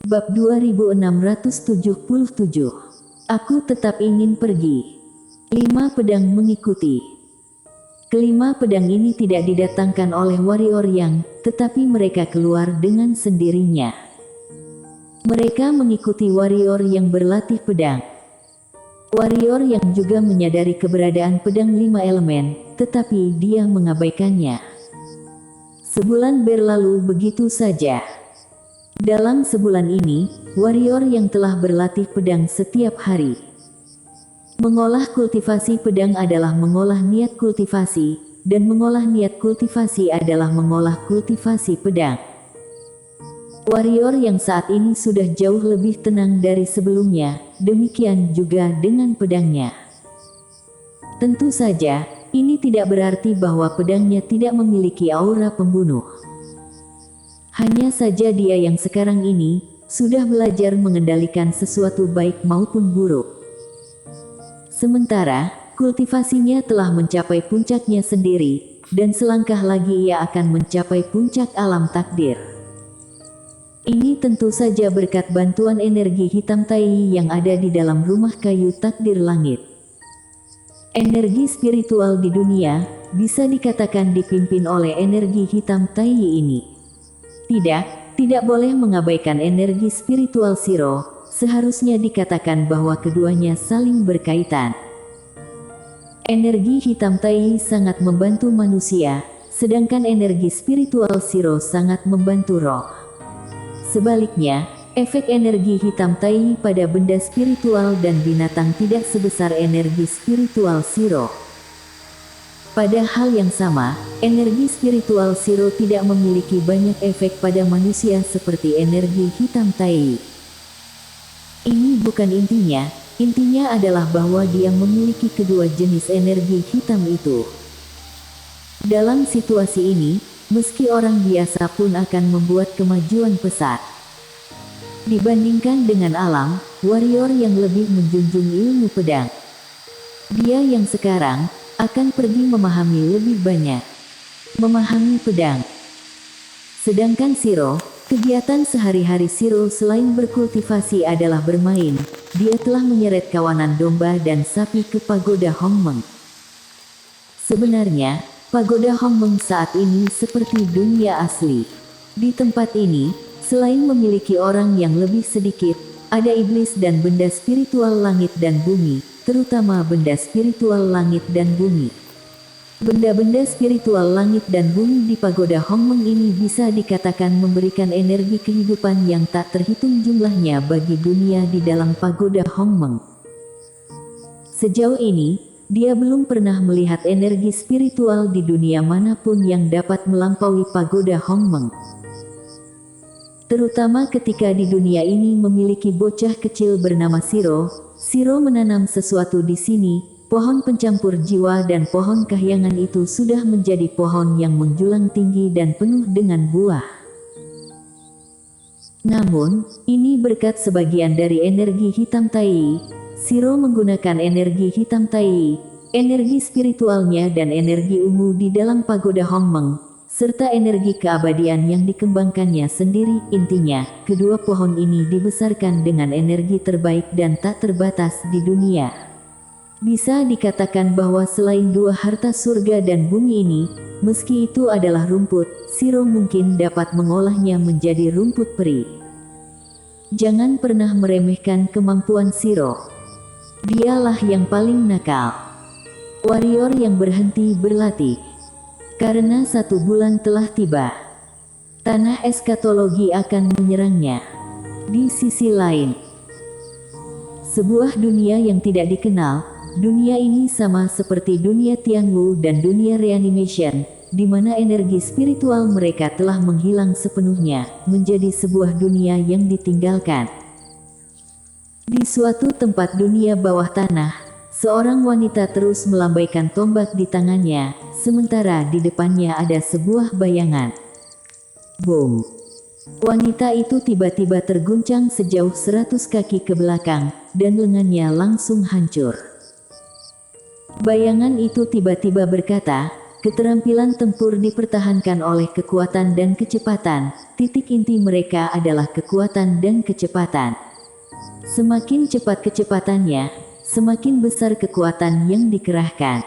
Bab 2677. Aku tetap ingin pergi. 5 pedang mengikuti. Kelima pedang ini tidak didatangkan oleh warrior yang, tetapi mereka keluar dengan sendirinya. Mereka mengikuti warrior yang berlatih pedang. Warrior yang juga menyadari keberadaan pedang 5 elemen, tetapi dia mengabaikannya. Sebulan berlalu begitu saja. Dalam sebulan ini, warrior yang telah berlatih pedang setiap hari. Mengolah kultivasi pedang adalah mengolah niat kultivasi, dan mengolah niat kultivasi adalah mengolah kultivasi pedang. Warrior yang saat ini sudah jauh lebih tenang dari sebelumnya, demikian juga dengan pedangnya. Tentu saja, ini tidak berarti bahwa pedangnya tidak memiliki aura pembunuh. Hanya saja dia yang sekarang ini, sudah belajar mengendalikan sesuatu baik maupun buruk. Sementara, kultivasinya telah mencapai puncaknya sendiri, dan selangkah lagi ia akan mencapai puncak alam takdir. Ini tentu saja berkat bantuan energi hitam Tai yang ada di dalam rumah kayu takdir langit. Energi spiritual di dunia, bisa dikatakan dipimpin oleh energi hitam Tai ini. Tidak boleh mengabaikan energi spiritual Shiro, seharusnya dikatakan bahwa keduanya saling berkaitan. Energi hitam Tai sangat membantu manusia, sedangkan energi spiritual Shiro sangat membantu roh. Sebaliknya, efek energi hitam Tai pada benda spiritual dan binatang tidak sebesar energi spiritual Shiro. Pada hal yang sama, energi spiritual Shiro tidak memiliki banyak efek pada manusia seperti energi hitam Tai. Ini bukan intinya adalah bahwa dia memiliki kedua jenis energi hitam itu. Dalam situasi ini, meski orang biasa pun akan membuat kemajuan pesat. Dibandingkan dengan alam, warrior yang lebih menjunjung ilmu pedang. Dia yang sekarang, akan pergi memahami lebih banyak. Memahami pedang. Sedangkan Shiro, kegiatan sehari-hari Shiro selain berkultivasi adalah bermain. Dia telah menyeret kawanan domba dan sapi ke pagoda Hongmeng. Sebenarnya, pagoda Hongmeng saat ini seperti dunia asli. Di tempat ini, selain memiliki orang yang lebih sedikit, ada iblis dan benda spiritual langit dan bumi, terutama benda spiritual langit dan bumi. Benda-benda spiritual langit dan bumi di pagoda Hongmeng ini bisa dikatakan memberikan energi kehidupan yang tak terhitung jumlahnya bagi dunia di dalam pagoda Hongmeng. Sejauh ini, dia belum pernah melihat energi spiritual di dunia manapun yang dapat melampaui pagoda Hongmeng. Terutama ketika di dunia ini memiliki bocah kecil bernama Shiro. Shiro menanam sesuatu di sini, pohon pencampur jiwa dan pohon kahyangan itu sudah menjadi pohon yang menjulang tinggi dan penuh dengan buah. Namun, ini berkat sebagian dari energi hitam Tai. Shiro menggunakan energi hitam Tai, energi spiritualnya dan energi ungu di dalam pagoda Hongmeng, serta energi keabadian yang dikembangkannya sendiri. Intinya, kedua pohon ini dibesarkan dengan energi terbaik dan tak terbatas di dunia. Bisa dikatakan bahwa selain dua harta surga dan bumi ini, meski itu adalah rumput, Shiro mungkin dapat mengolahnya menjadi rumput peri. Jangan pernah meremehkan kemampuan Shiro. Dialah yang paling nakal. Warrior yang berhenti berlatih. Karena 1 bulan telah tiba, tanah eskatologi akan menyerangnya. Di sisi lain, sebuah dunia yang tidak dikenal, dunia ini sama seperti dunia Tianwu dan dunia reanimation, di mana energi spiritual mereka telah menghilang sepenuhnya, menjadi sebuah dunia yang ditinggalkan. Di suatu tempat dunia bawah tanah, seorang wanita terus melambaikan tombak di tangannya, sementara di depannya ada sebuah bayangan. Boom! Wanita itu tiba-tiba terguncang sejauh 100 kaki ke belakang, dan lengannya langsung hancur. Bayangan itu tiba-tiba berkata, keterampilan tempur dipertahankan oleh kekuatan dan kecepatan. Titik inti mereka adalah kekuatan dan kecepatan. Semakin cepat kecepatannya, semakin besar kekuatan yang dikerahkan.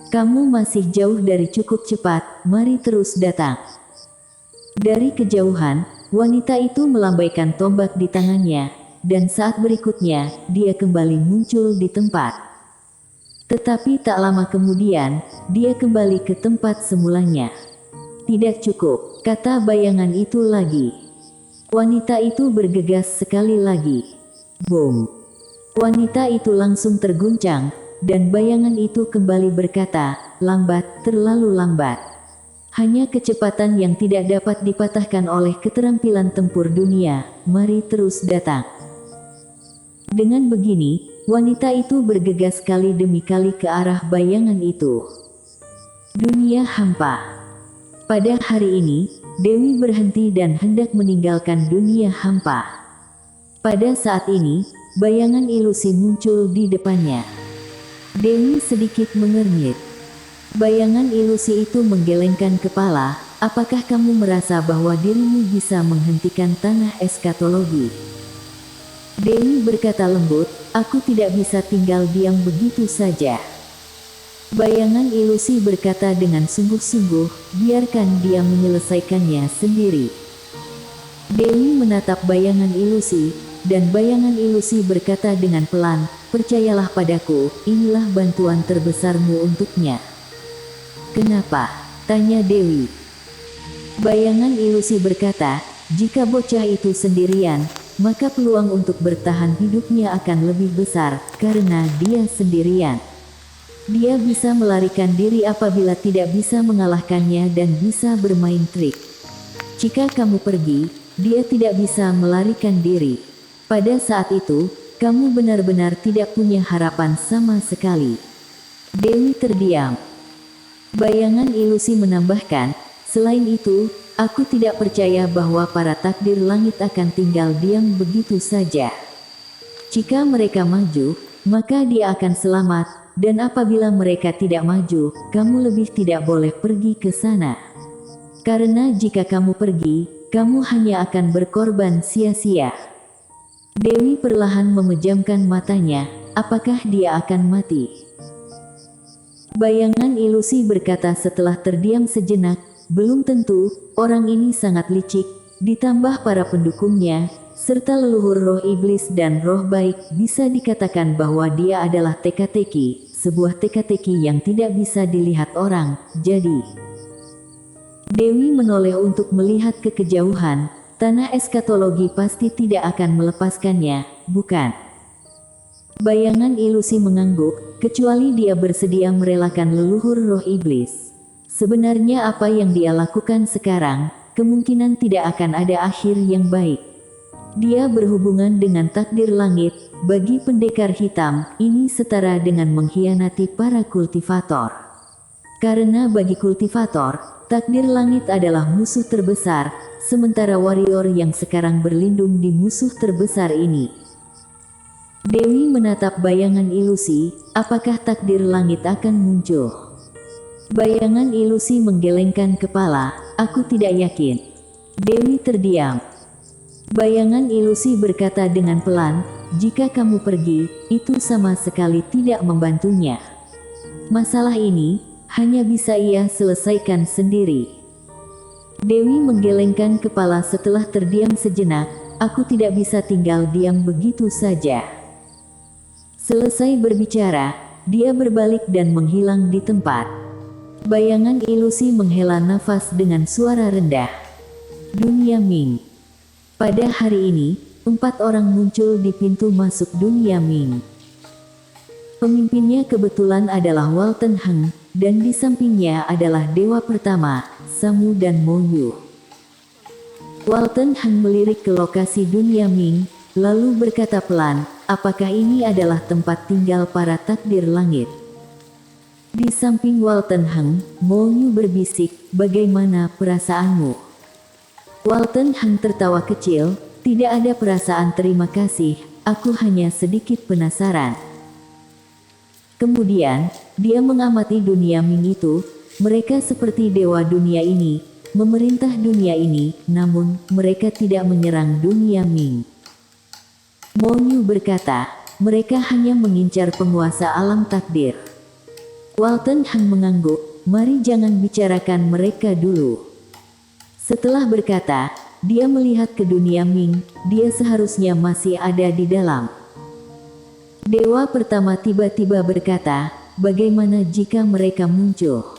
Kamu masih jauh dari cukup cepat, mari terus datang. Dari kejauhan, wanita itu melambaikan tombak di tangannya, dan saat berikutnya, dia kembali muncul di tempat. Tetapi tak lama kemudian, dia kembali ke tempat semulanya. Tidak cukup, kata bayangan itu lagi. Wanita itu bergegas sekali lagi. Boom! Wanita itu langsung terguncang, dan bayangan itu kembali berkata, lambat, terlalu lambat. Hanya kecepatan yang tidak dapat dipatahkan oleh keterampilan tempur dunia, mari terus datang. Dengan begini, wanita itu bergegas kali demi kali ke arah bayangan itu. Dunia hampa. Pada hari ini, Dewi berhenti dan hendak meninggalkan dunia hampa. Pada saat ini, bayangan ilusi muncul di depannya. Dewi sedikit mengernyit. Bayangan ilusi itu menggelengkan kepala, apakah kamu merasa bahwa dirimu bisa menghentikan tanah eskatologi? Dewi berkata lembut, aku tidak bisa tinggal diam begitu saja. Bayangan ilusi berkata dengan sungguh-sungguh, biarkan dia menyelesaikannya sendiri. Dewi menatap bayangan ilusi, dan bayangan ilusi berkata dengan pelan, percayalah padaku, inilah bantuan terbesarmu untuknya. Kenapa? Tanya Dewi. Bayangan ilusi berkata, jika bocah itu sendirian, maka peluang untuk bertahan hidupnya akan lebih besar, karena dia sendirian. Dia bisa melarikan diri apabila tidak bisa mengalahkannya dan bisa bermain trik. Jika kamu pergi, dia tidak bisa melarikan diri. Pada saat itu, kamu benar-benar tidak punya harapan sama sekali. Dewi terdiam. Bayangan ilusi menambahkan, selain itu, aku tidak percaya bahwa para takdir langit akan tinggal diam begitu saja. Jika mereka maju, maka dia akan selamat, dan apabila mereka tidak maju, kamu lebih tidak boleh pergi ke sana. Karena jika kamu pergi, kamu hanya akan berkorban sia-sia. Dewi perlahan memejamkan matanya, apakah dia akan mati? Bayangan ilusi berkata setelah terdiam sejenak, belum tentu, orang ini sangat licik, ditambah para pendukungnya, serta leluhur roh iblis dan roh baik, bisa dikatakan bahwa dia adalah teka-teki, sebuah teka-teki yang tidak bisa dilihat orang, jadi. Dewi menoleh untuk melihat ke kejauhan, tanah eskatologi pasti tidak akan melepaskannya, bukan? Bayangan ilusi mengangguk, kecuali dia bersedia merelakan leluhur roh iblis. Sebenarnya apa yang dia lakukan sekarang, kemungkinan tidak akan ada akhir yang baik. Dia berhubungan dengan takdir langit, bagi pendekar hitam, ini setara dengan mengkhianati para kultivator. Karena bagi kultivator, takdir langit adalah musuh terbesar, sementara warrior yang sekarang berlindung di musuh terbesar ini. Dewi menatap bayangan ilusi, apakah takdir langit akan muncul? Bayangan ilusi menggelengkan kepala, aku tidak yakin. Dewi terdiam. Bayangan ilusi berkata dengan pelan, jika kamu pergi, itu sama sekali tidak membantunya. Masalah ini, hanya bisa ia selesaikan sendiri. Dewi menggelengkan kepala setelah terdiam sejenak, aku tidak bisa tinggal diam begitu saja. Selesai berbicara, dia berbalik dan menghilang di tempat. Bayangan ilusi menghela nafas dengan suara rendah. Dunia Ming. Pada hari ini, 4 orang muncul di pintu masuk dunia Ming. Pemimpinnya kebetulan adalah Walton Heng, dan di sampingnya adalah Dewa Pertama, Samu dan Mo Yu. Walton Heng melirik ke lokasi dunia Ming, lalu berkata pelan, apakah ini adalah tempat tinggal para takdir langit? Di samping Walton Heng, Mo Yu berbisik, bagaimana perasaanmu? Walton Heng tertawa kecil, tidak ada perasaan terima kasih, aku hanya sedikit penasaran. Kemudian, dia mengamati dunia Ming itu, Mereka seperti dewa dunia ini, memerintah dunia ini, namun mereka tidak menyerang dunia Ming. Mo Yu berkata, mereka hanya mengincar penguasa alam takdir. Walton Hang mengangguk, mari jangan bicarakan mereka dulu. Setelah berkata, dia melihat ke dunia Ming, dia seharusnya masih ada di dalam. Dewa pertama tiba-tiba berkata, bagaimana jika mereka muncul?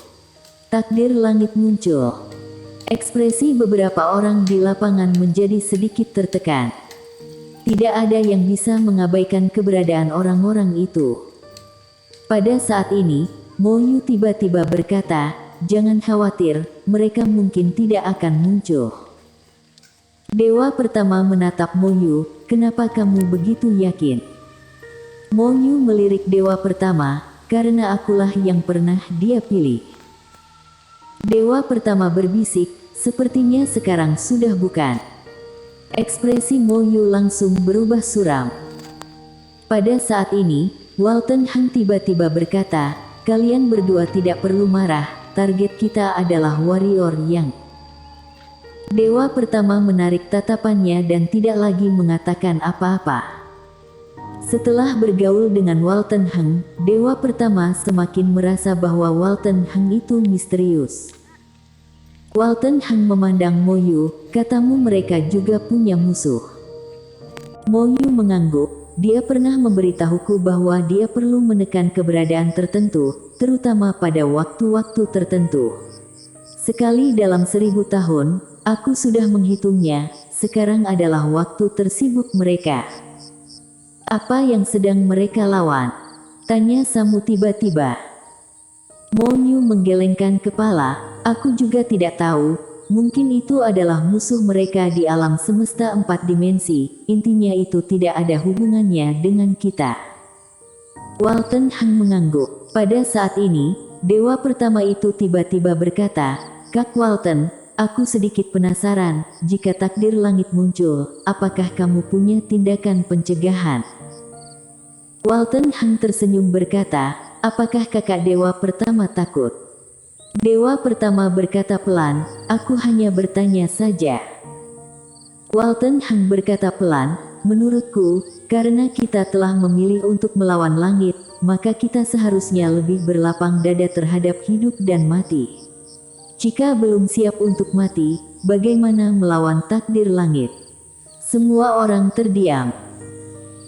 Takdir langit muncul. Ekspresi beberapa orang di lapangan menjadi sedikit tertekan. Tidak ada yang bisa mengabaikan keberadaan orang-orang itu. Pada saat ini, Mo Yu tiba-tiba berkata, jangan khawatir, mereka mungkin tidak akan muncul. Dewa pertama menatap Mo Yu, kenapa kamu begitu yakin? Mo Yu melirik dewa pertama, karena akulah yang pernah dia pilih. Dewa pertama berbisik, sepertinya sekarang sudah bukan. Ekspresi Mo Yu langsung berubah suram. Pada saat ini, Walton Hang tiba-tiba berkata, kalian berdua tidak perlu marah, target kita adalah warrior yang. Dewa pertama menarik tatapannya dan tidak lagi mengatakan apa-apa. Setelah bergaul dengan Walton Hang, dewa pertama semakin merasa bahwa Walton Hang itu misterius. Walton Hang memandang Mo Yu, katamu mereka juga punya musuh. Mo Yu mengangguk, dia pernah memberitahuku bahwa dia perlu menekan keberadaan tertentu, terutama pada waktu-waktu tertentu. Sekali dalam 1000 tahun, aku sudah menghitungnya, sekarang adalah waktu tersibuk mereka. Apa yang sedang mereka lawan? Tanya Samu tiba-tiba. Mo Yu menggelengkan kepala, aku juga tidak tahu, mungkin itu adalah musuh mereka di alam semesta 4 dimensi, intinya itu tidak ada hubungannya dengan kita. Walton Hang mengangguk. Pada saat ini, dewa pertama itu tiba-tiba berkata, Kak Walton, aku sedikit penasaran, jika takdir langit muncul, apakah kamu punya tindakan pencegahan? Walton Hang tersenyum berkata, apakah kakak dewa pertama takut? Dewa pertama berkata pelan, aku hanya bertanya saja. Walton Hang berkata pelan, menurutku, karena kita telah memilih untuk melawan langit, maka kita seharusnya lebih berlapang dada terhadap hidup dan mati. Jika belum siap untuk mati, bagaimana melawan takdir langit? Semua orang terdiam.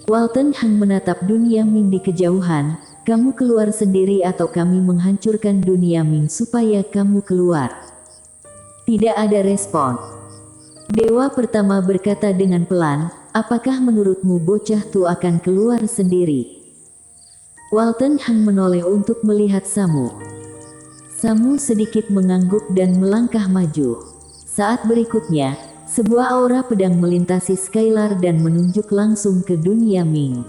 Walton Hang menatap dunia Ming di kejauhan, kamu keluar sendiri atau kami menghancurkan dunia Ming supaya kamu keluar. Tidak ada respon. Dewa pertama berkata dengan pelan, apakah menurutmu bocah tu akan keluar sendiri? Walton Hang menoleh untuk melihat Samu. Samu sedikit mengangguk dan melangkah maju. Saat berikutnya, sebuah aura pedang melintasi Skylar dan menunjuk langsung ke dunia Ming.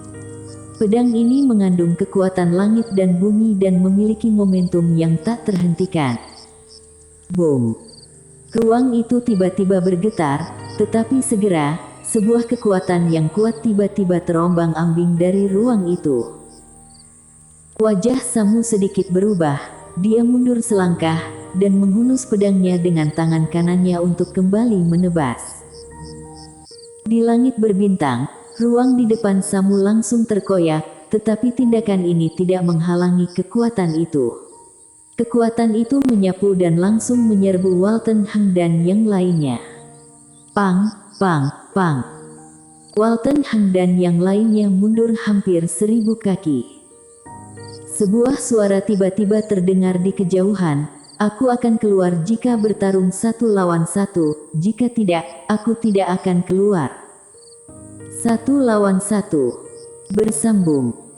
Pedang ini mengandung kekuatan langit dan bumi dan memiliki momentum yang tak terhentikan. Boom! Ruang itu tiba-tiba bergetar, tetapi segera, sebuah kekuatan yang kuat tiba-tiba terombang-ambing dari ruang itu. Wajah Samu sedikit berubah, dia mundur selangkah, dan menghunus pedangnya dengan tangan kanannya untuk kembali menebas. Di langit berbintang, ruang di depan Samu langsung terkoyak, tetapi tindakan ini tidak menghalangi kekuatan itu. Kekuatan itu menyapu dan langsung menyerbu Walton Hang dan yang lainnya. Pang, pang, pang. Walton Hang dan yang lainnya mundur hampir 1000 kaki. Sebuah suara tiba-tiba terdengar di kejauhan, aku akan keluar jika bertarung 1 lawan 1, jika tidak, aku tidak akan keluar. 1 lawan 1. Bersambung.